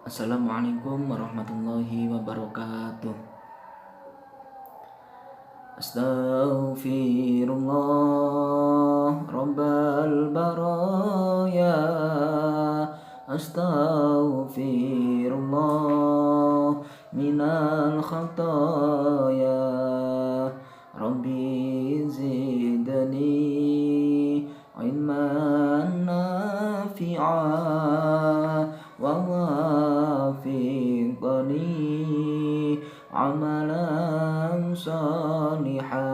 Assalamualaikum warahmatullahi wabarakatuh. Astaghfirullah Rabbal baraya. Astaghfirullah minal khataya. Rabbi zidni ilman nafi'a wa wafiqni amalan salihah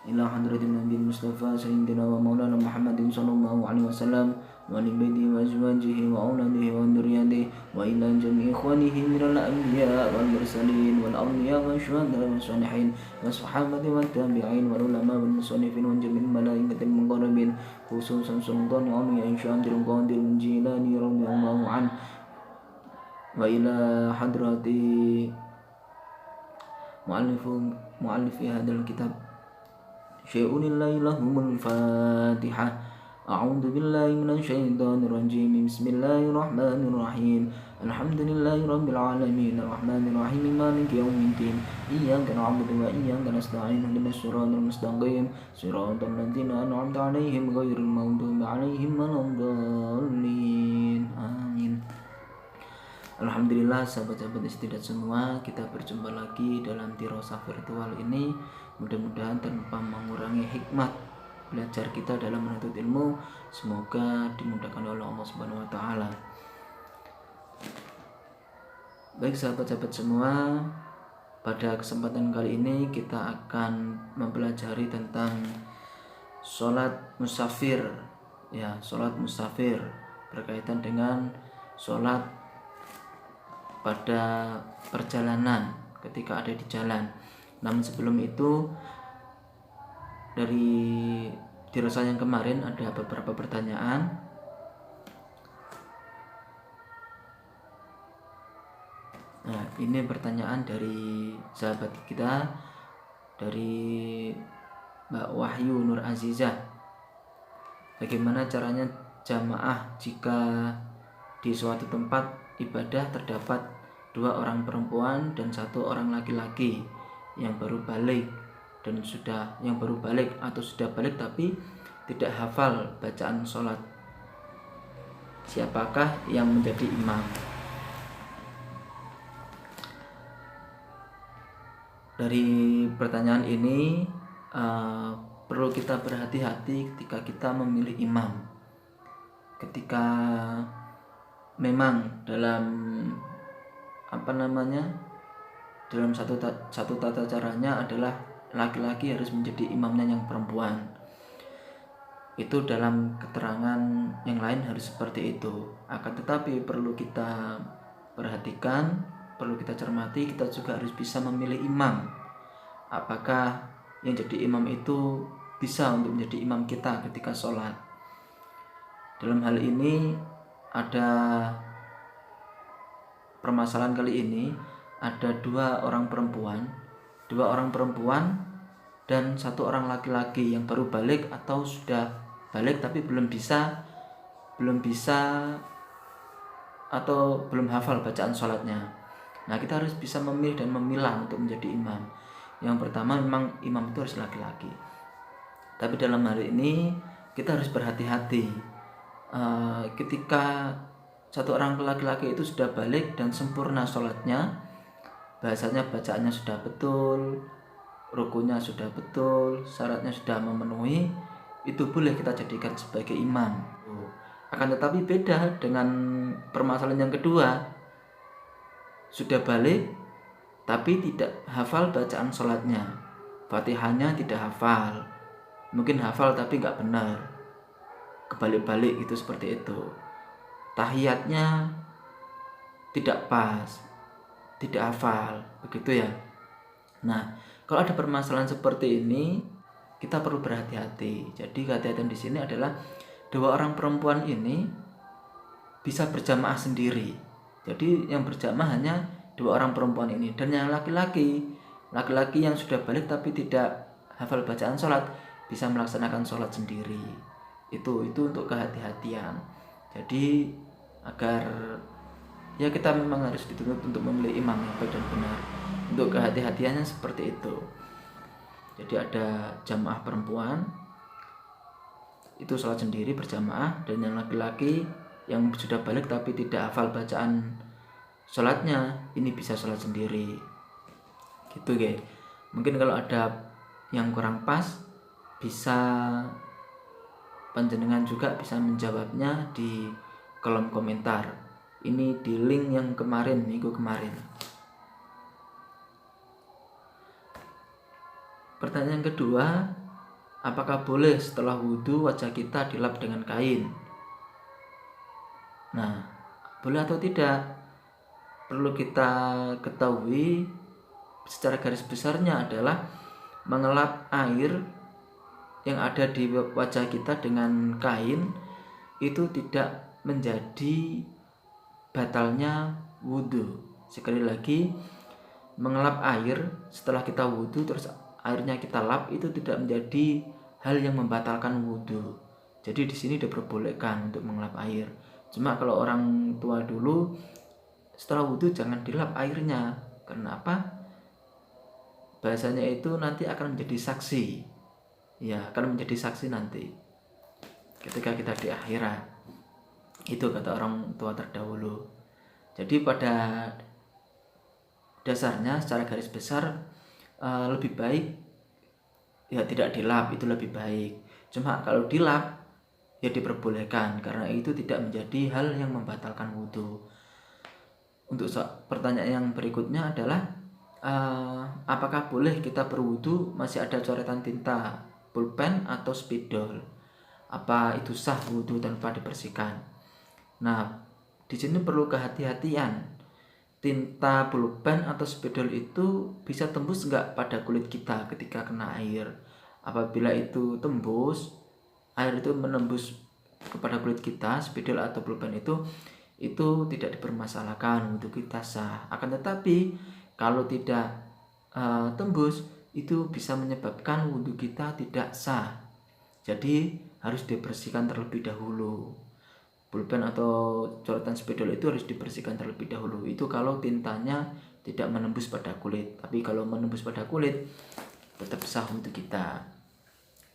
ila hadratin Nabi Mustafa Sayyidina wa Maulana Muhammadin sallallahu alaihi wasallam wa li baiti wa azwajihi wa auladihi wa dzurriyyatihi wa ila jami'i ikhwanihi minal anbiya wal mursalin wal awliya wa syuhada wa salihin wa sahabati wa tabi'in wal ulama wal musannifin wa jami'il malaikatil muqarrabin khususan sultan awliya Syaikhul Qadir Jilani radhiyallahu anhu wa ila hadrati muallifi hadzal kitab syai'unillahi lahumul fatihah. A'udzu billahi minasyaitonir rajim. Bismillahirrahmanirrahim. Alhamdulillahi rabbil alamin arrahmanir rahim maliki yaumiddin. Iyyaka na'budu wa iyyaka nasta'in ihdinas siratal mustaqim siratal ladzina an'amta 'alaihim ghairil maghdubi 'alaihim waladdallin. Amin. Alhamdulillah sahabat-sahabat istiadat semua, kita berjumpa lagi dalam dirosah virtual ini. Mudah-mudahan tanpa mengurangi hikmat belajar kita dalam menuntut ilmu, semoga dimudahkan oleh Allah Subhanahu wa taala. Baik sahabat-sahabat semua, pada kesempatan kali ini kita akan mempelajari tentang sholat musafir. Ya, sholat musafir berkaitan dengan sholat pada perjalanan ketika ada di jalan. Namun sebelum itu, dari dirasa yang kemarin ada beberapa pertanyaan. Nah, ini pertanyaan dari sahabat kita, dari Mbak Wahyu Nur Azizah. Bagaimana caranya jamaah jika di suatu tempat ibadah terdapat 2 orang perempuan dan 1 orang laki-laki yang baru balik atau sudah balik tapi tidak hafal bacaan sholat. Siapakah yang menjadi imam? Dari pertanyaan ini perlu kita berhati-hati ketika kita memilih imam. Ketika memang dalam dalam satu tata caranya adalah laki-laki harus menjadi imamnya yang perempuan. Itu dalam keterangan yang lain harus seperti itu. Akan tetapi perlu kita perhatikan, perlu kita cermati, kita juga harus bisa memilih imam. Apakah yang jadi imam itu bisa untuk menjadi imam kita ketika sholat? Dalam hal ini ada permasalahan kali ini, ada 2 orang perempuan dan 1 orang laki-laki yang baru balik atau sudah balik tapi belum bisa atau belum hafal bacaan sholatnya. Nah, kita harus bisa memilih dan memilah untuk menjadi imam. Yang pertama, memang imam itu harus laki-laki. Tapi dalam hal ini kita harus berhati-hati. Ketika 1 orang laki-laki itu sudah balik dan sempurna sholatnya, bahasanya bacaannya sudah betul, rukunya sudah betul, syaratnya sudah memenuhi, itu boleh kita jadikan sebagai imam. Akan tetapi beda dengan permasalahan yang kedua, sudah balik tapi tidak hafal bacaan sholatnya, Fatihahnya tidak hafal, mungkin hafal tapi nggak benar, kebalik-balik itu seperti itu. Tahiyatnya tidak pas, tidak hafal, begitu ya. Nah, kalau ada permasalahan seperti ini, kita perlu berhati-hati. Jadi kehati-hatian di sini adalah 2 orang perempuan ini bisa berjamaah sendiri. Jadi yang berjamaah hanya 2 orang perempuan ini, dan yang laki-laki yang sudah balik tapi tidak hafal bacaan sholat bisa melaksanakan sholat sendiri. Itu untuk kehati-hatian. Jadi agar ya kita memang harus dituntut untuk memilih imam yang baik dan benar. Untuk kehati-hatiannya seperti itu. Jadi ada jamaah perempuan itu sholat sendiri berjamaah, dan yang laki-laki yang sudah balik tapi tidak hafal bacaan sholatnya ini bisa sholat sendiri gitu guys. Mungkin kalau ada yang kurang pas bisa panjenengan juga bisa menjawabnya di kolom komentar. Ini di link yang kemarin, minggu kemarin. Pertanyaan kedua, apakah boleh setelah wudhu wajah kita dilap dengan kain? Nah, boleh atau tidak? Perlu kita ketahui secara garis besarnya adalah mengelap air yang ada di wajah kita dengan kain itu tidak menjadi batalnya wudhu. Sekali lagi, mengelap air setelah kita wudhu terus airnya kita lap itu tidak menjadi hal yang membatalkan wudhu. Jadi di sini diperbolehkan untuk mengelap air. Cuma kalau orang tua dulu setelah wudhu jangan dilap airnya. Karena apa? Bahasanya itu nanti akan menjadi saksi. Ya, akan menjadi saksi nanti ketika kita di akhirat. Itu kata orang tua terdahulu. Jadi pada dasarnya secara garis besar lebih baik ya tidak dilap, itu lebih baik. Cuma kalau dilap ya diperbolehkan karena itu tidak menjadi hal yang membatalkan wudhu. Untuk pertanyaan yang berikutnya adalah apakah boleh kita berwudhu masih ada coretan tinta pulpen atau spidol? Apa itu sah wudhu tanpa dibersihkan? Nah, di sini perlu kehati-hatian. Tinta pulpen atau spidol itu bisa tembus enggak pada kulit kita ketika kena air. Apabila itu tembus, air itu menembus kepada kulit kita, spidol atau pulpen itu tidak dipermasalahkan, wudhu kita sah. Akan tetapi kalau tidak tembus itu bisa menyebabkan wudhu kita tidak sah. Jadi harus dibersihkan terlebih dahulu. Pulpen atau coretan spidol itu harus dibersihkan terlebih dahulu. Itu kalau tintanya tidak menembus pada kulit. Tapi kalau menembus pada kulit tetap sah untuk kita.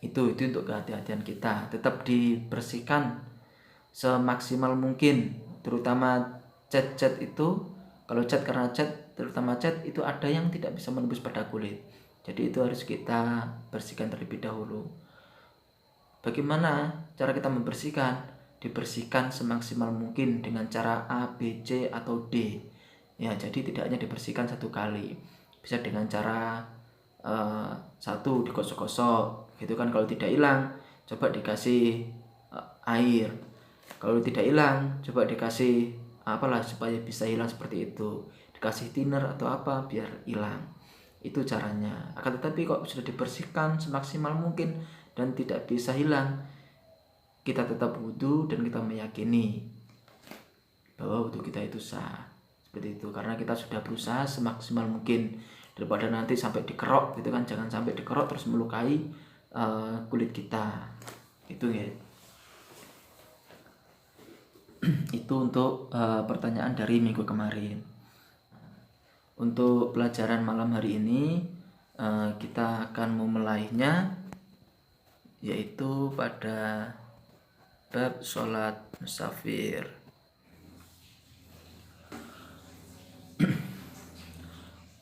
Itu untuk kehati-hatian kita. Tetap dibersihkan semaksimal mungkin. Terutama cat itu, kalau cat karena cat, terutama cat itu ada yang tidak bisa menembus pada kulit. Jadi itu harus kita bersihkan terlebih dahulu. Bagaimana cara kita membersihkan? Dibersihkan semaksimal mungkin dengan cara A, B, C, atau D. Ya, jadi tidak hanya dibersihkan satu kali. Bisa dengan cara satu digosok-gosok, gitu kan. Kalau tidak hilang, coba dikasih air. Kalau tidak hilang, coba dikasih apalah supaya bisa hilang seperti itu. Dikasih thinner atau apa biar hilang. Itu caranya. Akan tetapi kok sudah dibersihkan semaksimal mungkin dan tidak bisa hilang, kita tetap wudhu dan kita meyakini bahwa wudhu kita itu sah. Seperti itu, karena kita sudah berusaha semaksimal mungkin. Daripada nanti sampai dikerok gitu kan, jangan sampai dikerok terus melukai kulit kita. Itu ya. Itu untuk pertanyaan dari minggu kemarin. Untuk pelajaran malam hari ini kita akan memulainya, yaitu pada bab sholat musafir.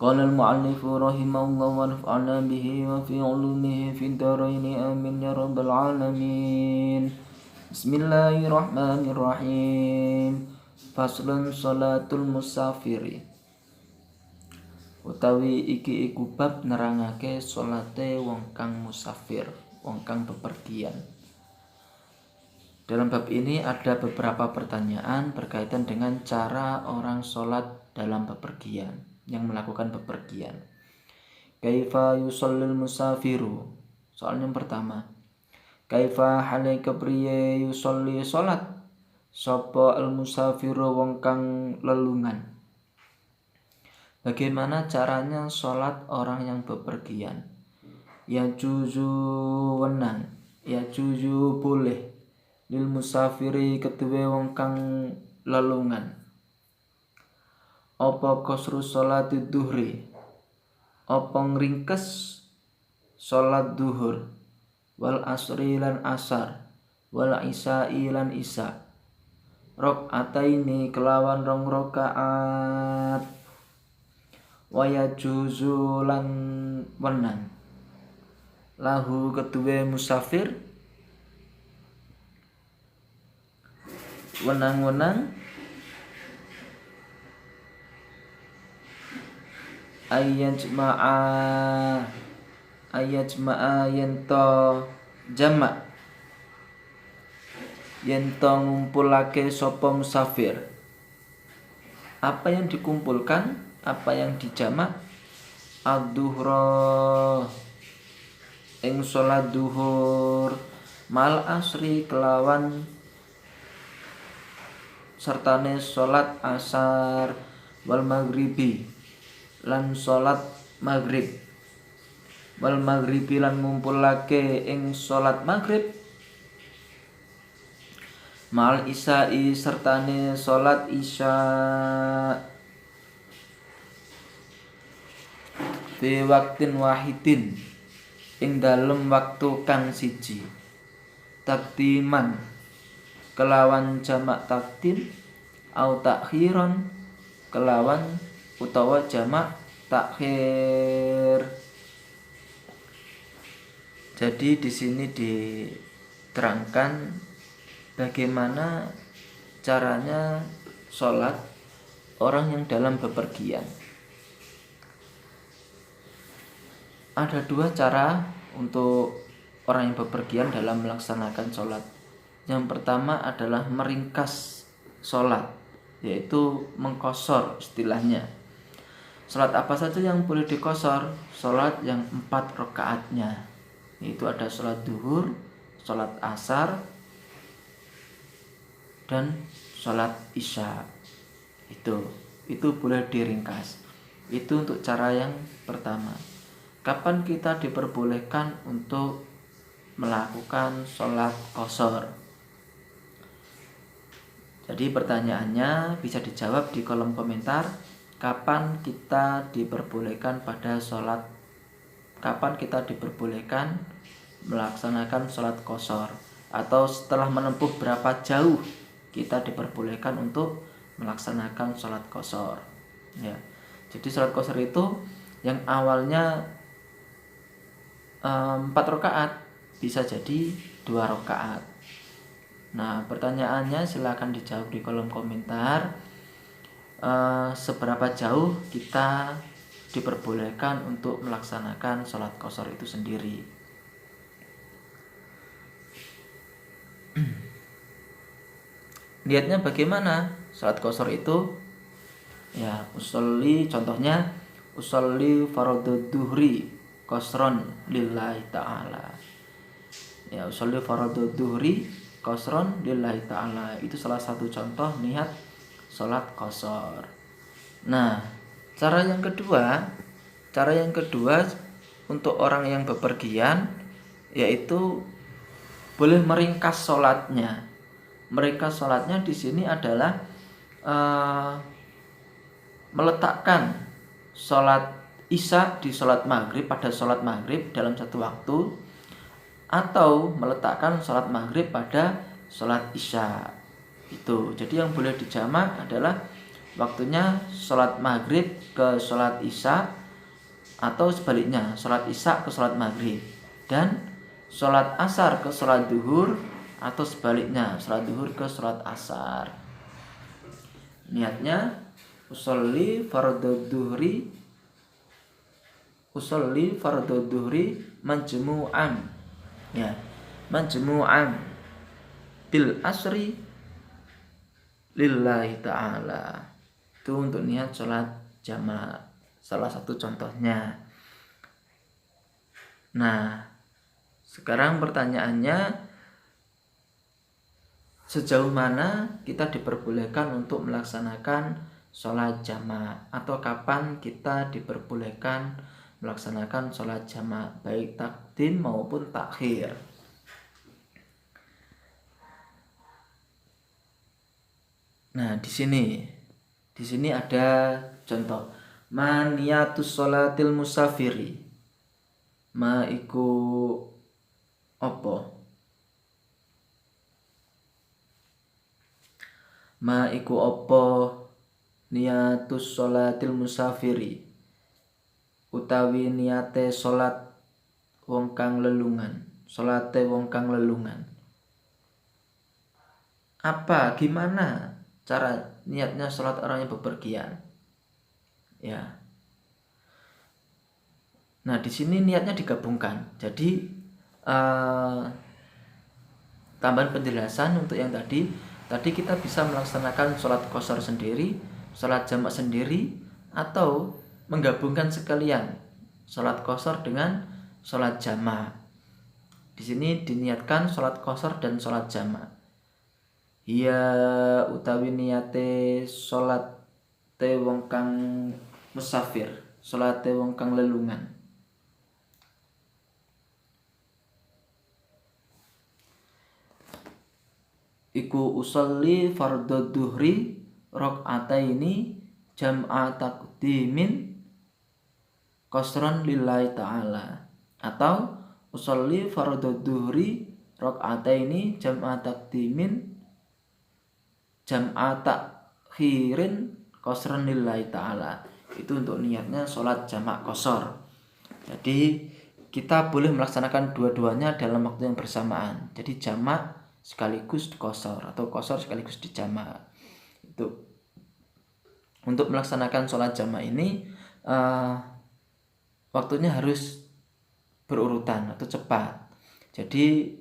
Qala al-mu'allifu rahimahullah wa nafa'ana bihi wa fi ulumihi fi daraini amin ya rabbal alamin. Bismillahirrahmanirrahim. Faslun sholatul musafiri. Utawi iki iku bab nerangake sholate wong kang musafir, wong kang bepergian. Dalam bab ini ada beberapa pertanyaan berkaitan dengan cara orang sholat dalam bepergian, yang melakukan bepergian. Kaifa yusallil musafiru? Soal yang pertama, kaifa hale kepriye yusolli sholat sapa al musafiru wong kang lelungan? Bagaimana caranya sholat orang yang bepergian? Ya juzu wenang, ya juzu boleh lil musafiri kedue wong kang lelungan. Apa qasru sholati duhri, apa ngringkes salat duhur, wal asri lan asar, wal isai lan isa, rakaataini kelawan 2 rakaat, waya juzu lan wenang lahu kedue musafir wenang-wenang ayajma'a yento jamak yento ngumpulake sapa musafir. Apa yang dikumpulkan, apa yang dijamak? Ad-duhra ing salat duhur, mal asri kelawan sertane salat asar, wal maghribi lan salat maghrib, wal maghribi lan ngumpulake ing salat maghrib, mal isai sertane salat isya, fi waktin wahidin ing dalem waktu kang siji, takdiman kelawan jamak takdim, au takhiron kelawan utawa jamak takhir. Jadi di sini diterangkan bagaimana caranya sholat orang yang dalam bepergian. Ada 2 cara untuk orang yang bepergian dalam melaksanakan sholat. Yang pertama adalah meringkas sholat, yaitu mengqashar istilahnya. Sholat apa saja yang boleh dikosor? Sholat yang 4 rakaatnya, yaitu ada sholat duhur, sholat asar, dan sholat isya. Itu boleh diringkas. Itu untuk cara yang pertama. Kapan kita diperbolehkan untuk melakukan sholat qashar? Jadi pertanyaannya bisa dijawab di kolom komentar. Kapan kita diperbolehkan melaksanakan sholat qashar? Atau setelah menempuh berapa jauh kita diperbolehkan untuk melaksanakan sholat qashar? Ya. Jadi sholat qashar itu yang awalnya 4 rakaat bisa jadi 2 rakaat. Nah, pertanyaannya silakan dijawab di kolom komentar. Seberapa jauh kita diperbolehkan untuk melaksanakan sholat qashar itu sendiri? Niatnya bagaimana sholat qashar itu? Ya, contohnya usolli fardhu duhri qasron lillahi ta'ala. Ya, usolli fardhu duhri qasron lillahi ta'ala. Itu salah satu contoh niat sholat qashar. Nah, cara yang kedua untuk orang yang bepergian, yaitu boleh meringkas sholatnya. Meringkas sholatnya di sini adalah meletakkan sholat isya di sholat maghrib pada sholat maghrib dalam satu waktu, atau meletakkan sholat maghrib pada sholat isya. Itu. Jadi yang boleh dijamak adalah waktunya sholat maghrib ke sholat isya, atau sebaliknya sholat isya ke sholat maghrib, dan sholat asar ke sholat duhur, atau sebaliknya sholat duhur ke sholat asar. Niatnya usolli fardhu duhri majmu'an, ya, majmu'an bil asri lillahi ta'ala. Itu untuk niat sholat jamaah, salah satu contohnya. Nah, sekarang pertanyaannya, sejauh mana kita diperbolehkan untuk melaksanakan sholat jamaah, atau kapan kita diperbolehkan melaksanakan sholat jamaah, baik takdim maupun takhir. Nah, di sini ada contoh. Maniyatus sholatil musafiri. Ma iku apa? Ma iku apa niyatus sholatil musafiri. Utawi niate salat wong kang lelungan. Salate wong kang lelungan. Apa, gimana cara niatnya salat orang yang bepergian? Ya. Nah, di sini niatnya digabungkan. Jadi tambahan penjelasan untuk yang tadi kita bisa melaksanakan sholat qashar sendiri, sholat jamak sendiri, atau menggabungkan sekalian sholat qashar dengan sholat jamak. Di sini diniatkan sholat qashar dan sholat jamak. Ya utawi niate sholat wong kang musafir, sholat wong kang lelungan. Iku usolli fardhu dhuhri rakaataini jam'a taqdimin qasran lillahi ta'ala, atau usolli fardhu dhuhri rakaataini jam'a taqdimin jam'a takhirin qasran lillahi ta'ala. Itu untuk niatnya sholat jamak qashar. Jadi kita boleh melaksanakan dua-duanya dalam waktu yang bersamaan. Jadi jamak sekaligus qashar atau qashar sekaligus dijamak. Itu untuk melaksanakan sholat jamak ini waktunya harus berurutan atau cepat. Jadi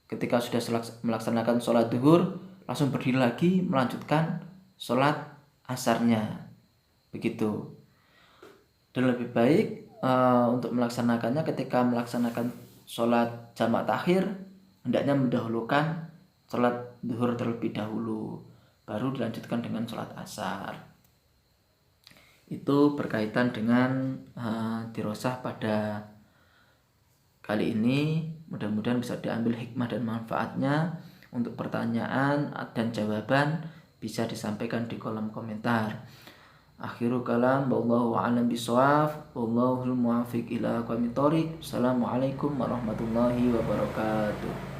ketika sudah melaksanakan sholat duhur, langsung berdiri lagi melanjutkan sholat asarnya, begitu. Dan lebih baik untuk melaksanakannya ketika melaksanakan sholat jamak takhir, hendaknya mendahulukan sholat duhur terlebih dahulu, baru dilanjutkan dengan sholat asar. Itu berkaitan dengan dirosah pada kali ini. Mudah-mudahan bisa diambil hikmah dan manfaatnya. Untuk pertanyaan dan jawaban bisa disampaikan di kolom komentar. Akhiru kalam, wallahu a'lam bishawab, wallahul muwaffiq ila aqwamit thoriq. Assalamualaikum warahmatullahi wabarakatuh.